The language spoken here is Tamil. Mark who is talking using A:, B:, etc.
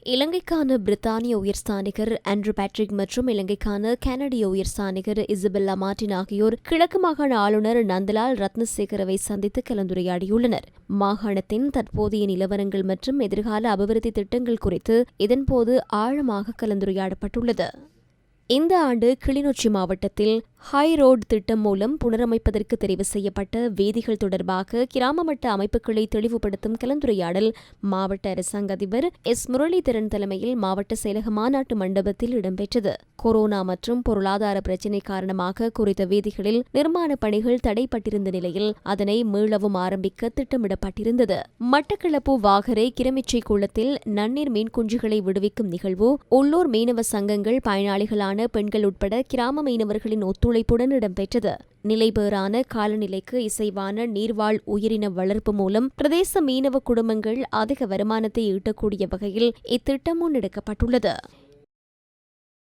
A: இலங்கைக்கான பிரித்தானிய உயர்ஸ்தானிகர் ஆண்ட்ரூ பேட்ரிக் மற்றும் இலங்கைக்கான கனடிய உயர்ஸ்தானிகர் இசபெல்லா மார்டின் ஆகியோர் கிழக்கு மாகாண ஆளுநர் நந்தலால் ரத்னசேகரவை சந்தித்து கலந்துரையாடியுள்ளனர். மாகாணத்தின் தற்போதைய நிலவரங்கள் மற்றும் எதிர்கால அபிவிருத்தி திட்டங்கள் குறித்து இதன்போது ஆழமாக கலந்துரையாடப்பட்டுள்ளது. இந்த ஆண்டு கிளிநொச்சி மாவட்டத்தில் ஹை ரோடு திட்டம் மூலம் புனரமைப்பதற்கு தெரிவு செய்யப்பட்ட வீதிகள் தொடர்பாக கிராம மட்ட அமைப்புகளை தெளிவுபடுத்தும் கலந்துரையாடல் மாவட்ட அரசாங்க அதிபர் எஸ். முரளிதரன் தலைமையில் மாவட்ட செயலக மாநாட்டு மண்டபத்தில் இடம்பெற்றது. கொரோனா மற்றும் பொருளாதார பிரச்சினை காரணமாக குறித்த வீதிகளில் நிர்மாணப் பணிகள் தடைப்பட்டிருந்த நிலையில் அதனை மீளவும் ஆரம்பிக்க திட்டமிடப்பட்டிருந்தது. மட்டக்களப்பு வாகரை கிரமிச்சை குளத்தில் நன்னீர் மீன் குஞ்சுகளை விடுவிக்கும் நிகழ்வு உள்ளூர் மீனவ சங்கங்கள், பயனாளிகளான பெண்கள் உட்பட கிராம மீனவர்களின் ஒத்துழைப்புடன் இடம்பெற்றது. நிலைபேறான காலநிலைக்கு இசைவான நீர்வாழ் உயிரின வளர்ப்பு மூலம் பிரதேச மீனவ குடும்பங்கள் அதிக வருமானத்தை ஈட்டக்கூடிய வகையில் இத்திட்டம் முன்னெடுக்கப்பட்டுள்ளது.